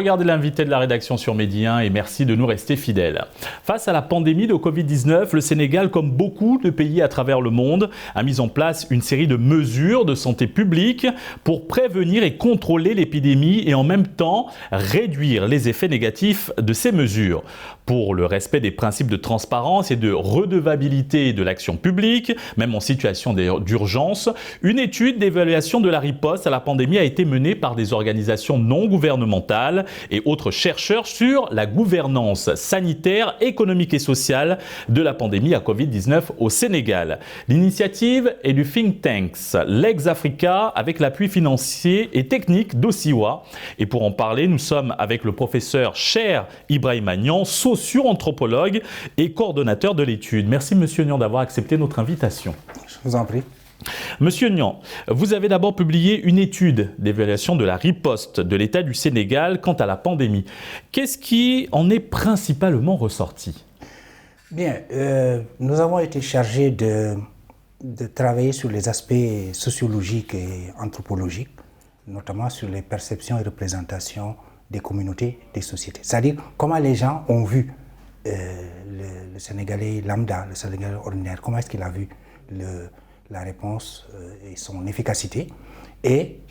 regardez l'invité de la rédaction sur Medi 1 et merci de nous rester fidèles. Face à la pandémie de Covid-19, le Sénégal, comme beaucoup de pays à travers le monde, a mis en place une série de mesures de santé publique pour prévenir et contrôler l'épidémie et en même temps réduire les effets négatifs de ces mesures. Pour le respect des principes de transparence et de redevabilité de l'action publique, même en situation d'urgence, une étude d'évaluation de la riposte à la pandémie a été menée par des organisations non gouvernementales et autres chercheurs sur la gouvernance sanitaire, économique et sociale de la pandémie à Covid-19 au Sénégal. L'initiative est du think tank Legs Africa avec l'appui financier et technique d'Osiwa. Et pour en parler, nous sommes avec le professeur Cher Ibrahima Niang, socio-anthropologue et coordonnateur de l'étude. Merci Monsieur Niang d'avoir accepté notre invitation. Je vous en prie. Monsieur Niang, vous avez d'abord publié une étude d'évaluation de la riposte de l'État du Sénégal quant à la pandémie. Qu'est-ce qui en est principalement ressorti? Bien, nous avons été chargés de travailler sur les aspects sociologiques et anthropologiques, notamment sur les perceptions et représentations des communautés, des sociétés. C'est-à-dire comment les gens ont vu le Sénégalais lambda, le Sénégalais ordinaire, comment est-ce qu'il a vu la réponse et son efficacité, et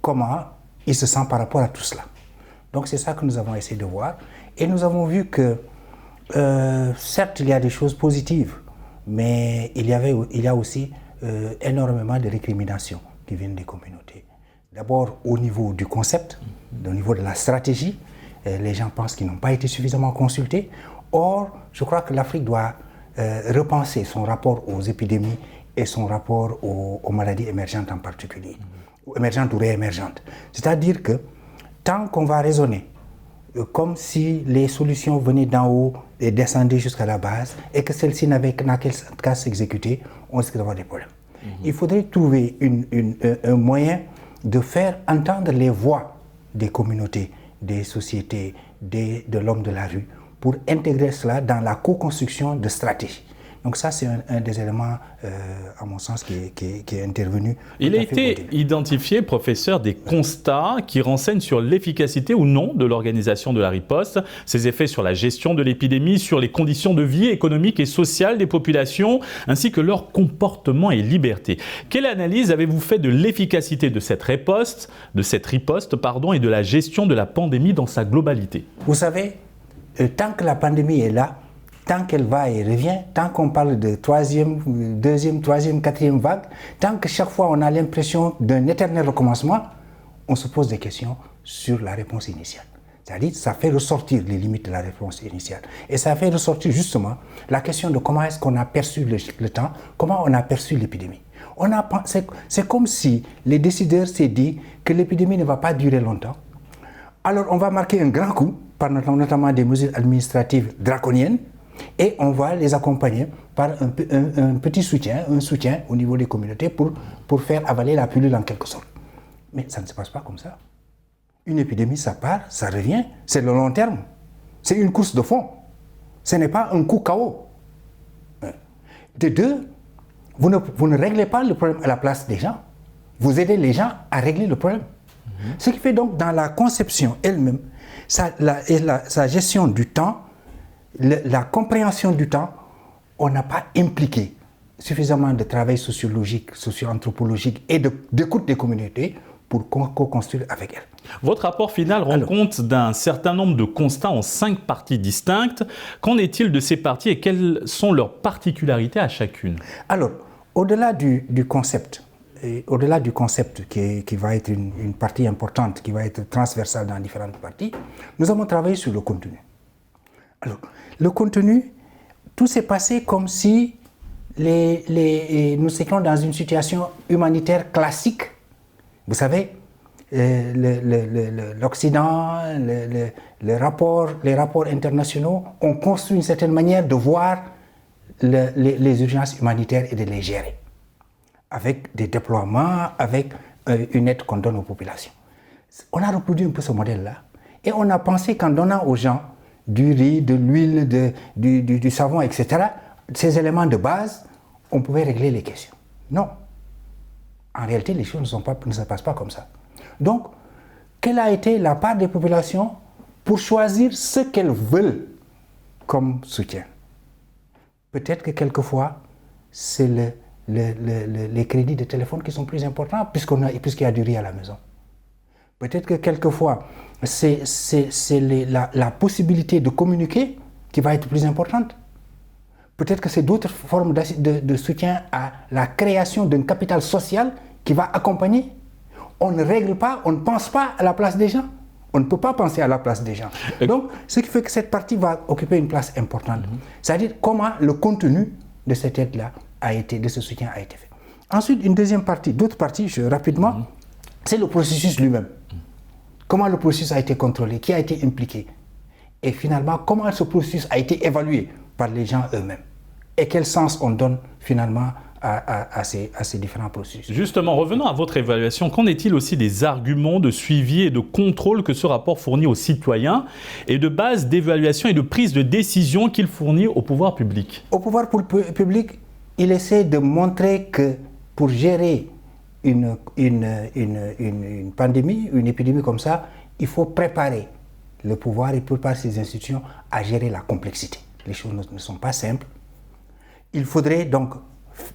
comment il se sent par rapport à tout cela. Donc c'est ça que nous avons essayé de voir, et nous avons vu que certes il y a des choses positives, mais il y a aussi énormément de récriminations qui viennent des communautés. D'abord au niveau du concept, au niveau de la stratégie, les gens pensent qu'ils n'ont pas été suffisamment consultés. Or, je crois que l'Afrique doit repenser son rapport aux épidémies et son rapport aux maladies émergentes en particulier, émergentes ou réémergentes. C'est-à-dire que tant qu'on va raisonner comme si les solutions venaient d'en haut et descendaient jusqu'à la base et que celles-ci n'avaient qu'à s'exécuter, on risque d'avoir des problèmes. Il faudrait trouver un moyen de faire entendre les voix des communautés, des sociétés, de l'homme de la rue, pour intégrer cela dans la co-construction de stratégies. Donc ça, c'est un des éléments, à mon sens, qui est intervenu. Il a été identifié, professeur, des constats qui renseignent sur l'efficacité ou non de l'organisation de la riposte, ses effets sur la gestion de l'épidémie, sur les conditions de vie économique et sociale des populations, ainsi que leur comportement et liberté. Quelle analyse avez-vous fait de l'efficacité de cette riposte, et de la gestion de la pandémie dans sa globalité? Vous savez, tant que la pandémie est là, tant qu'elle va et revient, tant qu'on parle de deuxième, troisième, quatrième vague, tant que chaque fois on a l'impression d'un éternel recommencement, on se pose des questions sur la réponse initiale. C'est-à-dire, ça fait ressortir les limites de la réponse initiale. Et ça fait ressortir justement la question de comment est-ce qu'on a perçu le temps, comment on a perçu l'épidémie. C'est comme si les décideurs s'est dit que l'épidémie ne va pas durer longtemps. Alors on va marquer un grand coup, par notamment des mesures administratives draconiennes, et on va les accompagner par un petit soutien, au niveau des communautés pour faire avaler la pilule en quelque sorte. Mais ça ne se passe pas comme ça. Une épidémie, ça part, ça revient, c'est le long terme. C'est une course de fond. Ce n'est pas un coup KO. De deux, vous ne réglez pas le problème à la place des gens. Vous aidez les gens à régler le problème. Ce qui fait donc dans la conception elle-même, sa gestion du temps, la compréhension du temps, on n'a pas impliqué suffisamment de travail sociologique, socio-anthropologique et d'écoute des communautés pour co-construire avec elles. Votre rapport final rend compte d'un certain nombre de constats en 5 parties distinctes. Qu'en est-il de ces parties et quelles sont leurs particularités à chacune? Alors, au-delà du concept, qui va être une partie importante, qui va être transversale dans différentes parties, nous avons travaillé sur le contenu. Alors, le contenu, tout s'est passé comme si nous étions dans une situation humanitaire classique. Vous savez, l'Occident, les rapports internationaux ont construit une certaine manière de voir les urgences humanitaires et de les gérer, avec des déploiements, avec une aide qu'on donne aux populations. On a reproduit un peu ce modèle-là, et on a pensé qu'en donnant aux gens du riz, de l'huile, du savon, etc., ces éléments de base, on pouvait régler les questions. Non. En réalité, les choses ne se passent pas comme ça. Donc, quelle a été la part des populations pour choisir ce qu'elles veulent comme soutien. Peut-être que quelquefois, c'est les crédits de téléphone qui sont plus importants puisqu'il y a du riz à la maison. Peut-être que quelquefois, c'est la possibilité de communiquer qui va être plus importante. Peut-être que c'est d'autres formes de soutien à la création d'un capital social qui va accompagner. On ne règle pas, on ne pense pas à la place des gens. On ne peut pas penser à la place des gens. Donc, ce qui fait que cette partie va occuper une place importante. C'est-à-dire comment le contenu de cette aide-là de ce soutien a été fait. Ensuite, une deuxième partie, d'autres parties, rapidement, c'est le processus lui-même. Comment le processus a été contrôlé, qui a été impliqué. Et finalement, comment ce processus a été évalué par les gens eux-mêmes. Et quel sens on donne finalement à ces différents processus. Justement, revenons à votre évaluation. Qu'en est-il aussi des arguments de suivi et de contrôle que ce rapport fournit aux citoyens et de base d'évaluation et de prise de décision qu'il fournit au pouvoir public? Au pouvoir public, il essaie de montrer que pour gérer une pandémie, une épidémie comme ça, il faut préparer le pouvoir et préparer ses institutions à gérer la complexité. Les choses ne sont pas simples. Il faudrait donc,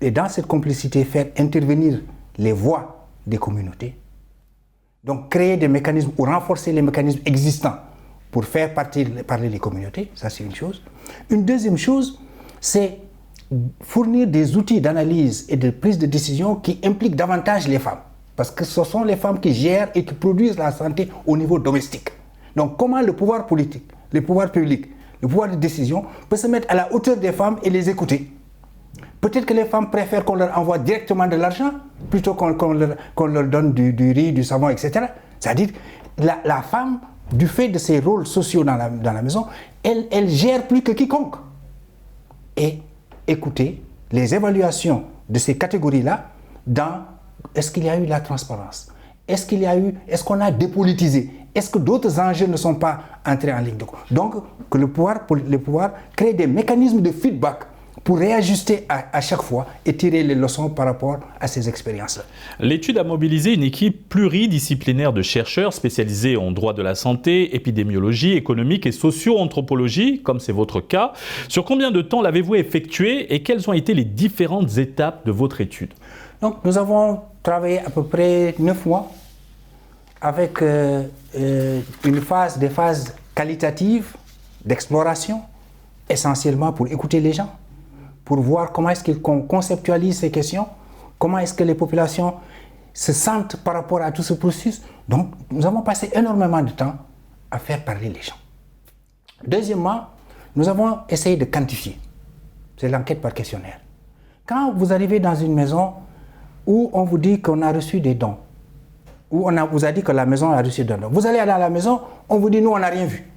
et dans cette complexité, faire intervenir les voix des communautés. Donc créer des mécanismes ou renforcer les mécanismes existants pour faire parler les communautés, ça c'est une chose. Une deuxième chose, c'est fournir des outils d'analyse et de prise de décision qui impliquent davantage les femmes. Parce que ce sont les femmes qui gèrent et qui produisent la santé au niveau domestique. Donc comment le pouvoir politique, le pouvoir public, le pouvoir de décision peut se mettre à la hauteur des femmes et les écouter. Peut-être que les femmes préfèrent qu'on leur envoie directement de l'argent plutôt qu'on leur donne du riz, du savon, etc. C'est-à-dire la femme, du fait de ses rôles sociaux dans la maison, elle gère plus que quiconque. Et écoutez les évaluations de ces catégories-là dans est-ce qu'il y a eu de la transparence? Est-ce qu'on a dépolitisé? Est-ce que d'autres enjeux ne sont pas entrés en ligne de compte? Donc, que le pouvoir crée des mécanismes de feedback pour réajuster à chaque fois et tirer les leçons par rapport à ces expériences-là. L'étude a mobilisé une équipe pluridisciplinaire de chercheurs spécialisés en droit de la santé, épidémiologie, économique et socio-anthropologie, comme c'est votre cas. Sur combien de temps l'avez-vous effectué et quelles ont été les différentes étapes de votre étude? Donc, nous avons travaillé à peu près 9 mois avec des phases qualitatives d'exploration, essentiellement pour écouter les gens, pour voir comment est-ce qu'ils conceptualisent ces questions, comment est-ce que les populations se sentent par rapport à tout ce processus. Donc, nous avons passé énormément de temps à faire parler les gens. Deuxièmement, nous avons essayé de quantifier. C'est l'enquête par questionnaire. Quand vous arrivez dans une maison où on vous dit qu'on a reçu des dons, où on vous a dit que la maison a reçu des dons, vous allez dans la maison, on vous dit nous on n'a rien vu.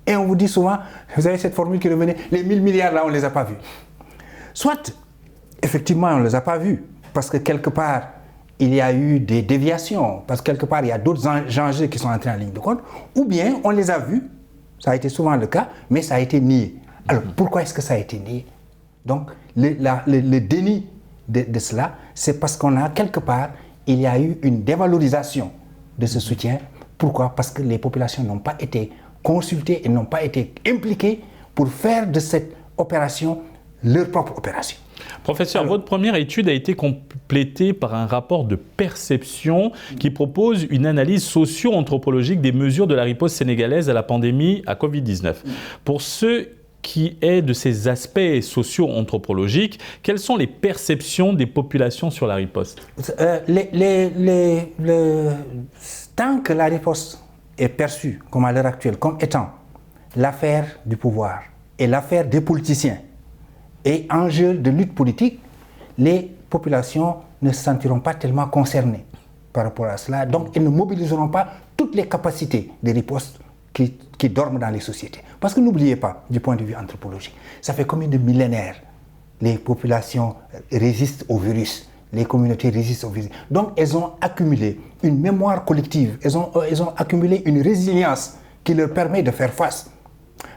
Et on vous dit souvent, vous avez cette formule qui revenait, les 1000 milliards là on ne les a pas vus. Soit, effectivement, on ne les a pas vus, parce que quelque part, il y a eu des déviations, parce que quelque part, il y a d'autres enjeux qui sont entrés en ligne de compte, ou bien on les a vus, ça a été souvent le cas, mais ça a été nié. Alors, pourquoi est-ce que ça a été nié? Donc, le déni de cela, c'est parce qu'on a quelque part, il y a eu une dévalorisation de ce soutien. Pourquoi? Parce que les populations n'ont pas été consultées et n'ont pas été impliquées pour faire de cette opération leur propre opération. Professeur, votre première étude a été complétée par un rapport de perception qui propose une analyse socio-anthropologique des mesures de la riposte sénégalaise à la pandémie à Covid-19. Pour ce qui est de ces aspects socio-anthropologiques, quelles sont les perceptions des populations sur la riposte? Tant que la riposte est perçue, comme à l'heure actuelle, comme étant l'affaire du pouvoir et l'affaire des politiciens, et enjeux de lutte politique, les populations ne se sentiront pas tellement concernées par rapport à cela. Donc, elles ne mobiliseront pas toutes les capacités de riposte qui dorment dans les sociétés. Parce que n'oubliez pas, du point de vue anthropologique, ça fait combien de millénaires les populations résistent au virus, les communautés résistent au virus. Donc, elles ont accumulé une mémoire collective, elles ont accumulé une résilience qui leur permet de faire face.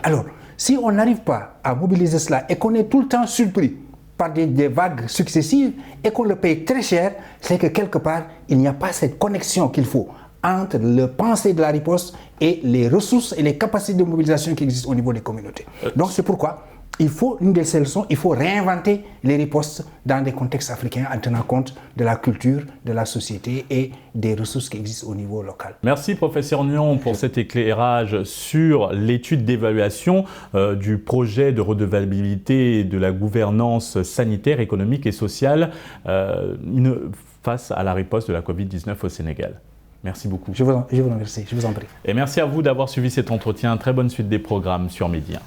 Alors, si on n'arrive pas à mobiliser cela et qu'on est tout le temps surpris par des vagues successives et qu'on le paye très cher, c'est que quelque part, il n'y a pas cette connexion qu'il faut entre le pensée de la riposte et les ressources et les capacités de mobilisation qui existent au niveau des communautés. Donc c'est pourquoi il faut, une de ces leçons, il faut réinventer les ripostes dans des contextes africains en tenant compte de la culture, de la société et des ressources qui existent au niveau local. Merci professeur Nion pour cet éclairage sur l'étude d'évaluation du projet de redevabilité de la gouvernance sanitaire, économique et sociale face à la riposte de la Covid-19 au Sénégal. Merci beaucoup. Je vous remercie, je vous en prie. Et merci à vous d'avoir suivi cet entretien. Très bonne suite des programmes sur Média.